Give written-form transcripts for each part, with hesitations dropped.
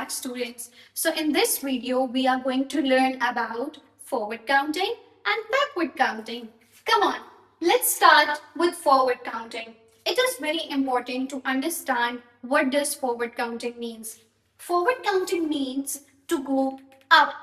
back, students. So in this video, we are going to learn about forward counting and backward counting. Come on, let's start with forward counting. It is very important to understand what does forward counting means. Forward counting means to go up,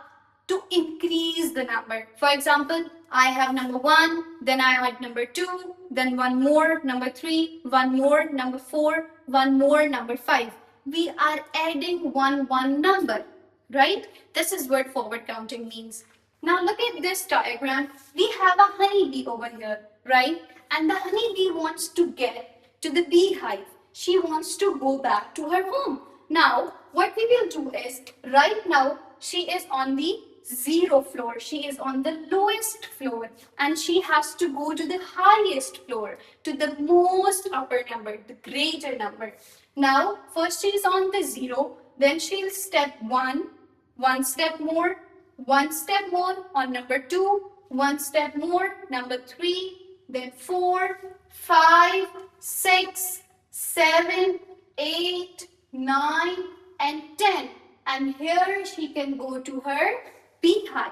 to increase the number. For example, I have number 1, then I add number 2, then one more, number 3, one more, number 4, one more, number 5. We are adding one number, right? This is what forward counting means. Now look at this diagram. We have a honeybee over here, right? And the honeybee wants to get to the beehive. She wants to go back to her home. Now, what we will do is, right now, she is on the 0 floor. She is on the lowest floor and she has to go to the highest floor, to the most upper number, the greater number. Now, first she is on the 0, then she'll step 1, one step more on number 2, one step more, number 3, then 4, 5, 6, 7, 8, 9, and 10. And here she can go to her beehive.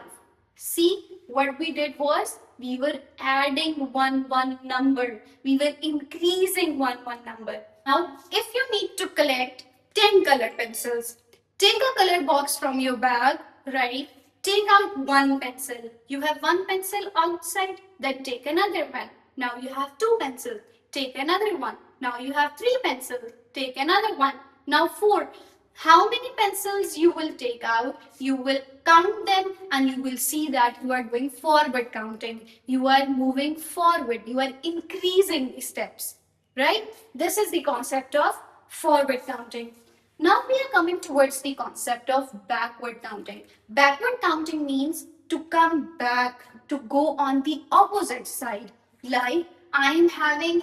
See, what we did was we were adding one number. We were increasing one number. Now, if you need to collect 10 color pencils, take a color box from your bag, right? Take out one pencil. You have one pencil outside, then take another one. Now you have two pencils. Take another one. Now you have three pencils. Take another one. Now 4. How many pencils you will take out? You will count them and you will see that you are doing forward counting. You are moving forward. You are increasing the steps, right? This is the concept of forward counting. Now we are coming towards the concept of backward counting. Backward counting means to come back, to go on the opposite side. Like I am having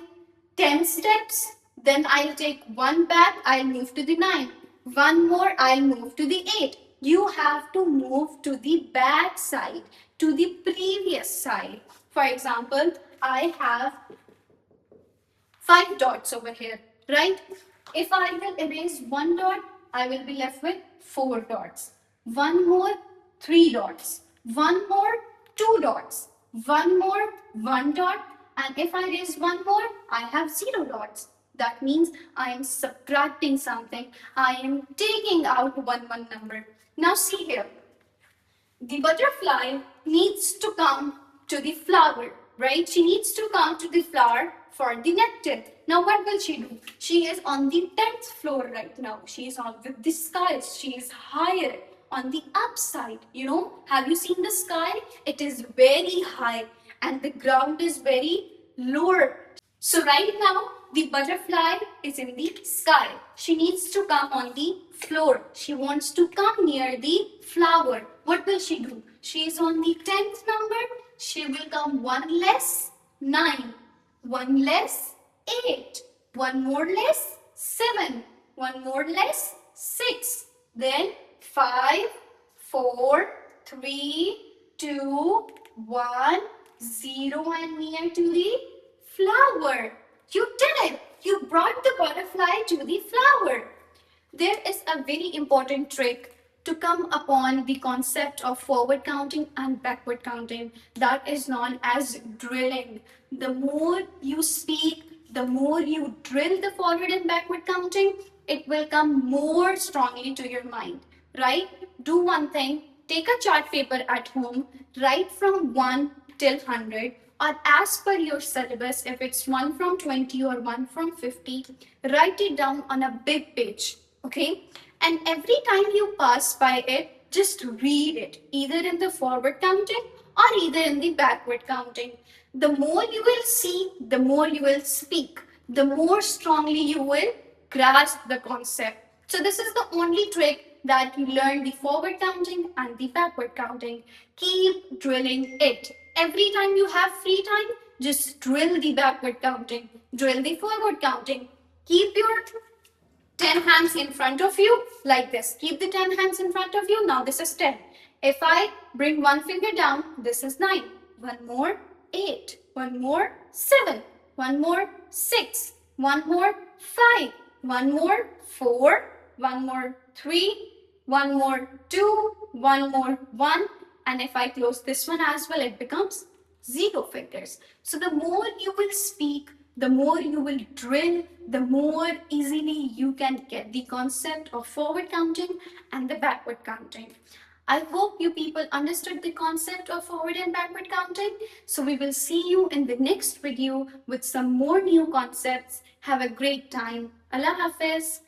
10 steps, then I'll take one back, I'll move to the 9. One more, I'll move to the 8. You have to move to the back side, to the previous side. For example, I have 5 dots over here, right? If I will erase one dot, I will be left with 4 dots. One more, 3 dots. One more, 2 dots. One more, 1 dot. And if I erase one more, I have 0 dots. That means I am subtracting something. I am taking out one number. Now see here. The butterfly needs to come to the flower, right? She needs to come to the flower for the nectar. Now what will she do? She is on the 10th floor right now. She is on with the skies. She is higher on the upside. You know, have you seen the sky? It is very high and the ground is very lower. So right now, the butterfly is in the sky. She needs to come on the floor. She wants to come near the flower. What will she do? She is on the 10th number. She will come 1 less, 9. 1 less, 8. 1 more less, 7. 1 more less, 6. Then 5, 4, 3, 2, 1, 0 and near to the flower. You did it. You brought the butterfly to the flower. There is a very important trick to come upon the concept of forward counting and backward counting. That is known as drilling. The more you speak, the more you drill the forward and backward counting, it will come more strongly to your mind, right? Do one thing. Take a chart paper at home. Write from 1 till 100. Or as per your syllabus, if it's 1 from 20 or 1 from 50, write it down on a big page, okay? And every time you pass by it, just read it, either in the forward counting or either in the backward counting. The more you will see, the more you will speak, the more strongly you will grasp the concept. So this is the only trick that you learn the forward counting and the backward counting. Keep drilling it. Every time you have free time, just drill the backward counting, drill the forward counting. Keep your 10 hands in front of you like this. Keep the 10 hands in front of you. Now this is 10. If I bring one finger down, this is 9. One more, 8. One more, 7. One more, 6. One more, 5. One more, 4. One more, 3. one more 2, one more 1, and if I close this one as well, it becomes 0 figures. So the more you will speak, the more you will drill, the more easily you can get the concept of forward counting and the backward counting. I hope you people understood the concept of forward and backward counting. So we will see you in the next video with some more new concepts. Have a great time. Allah Hafiz.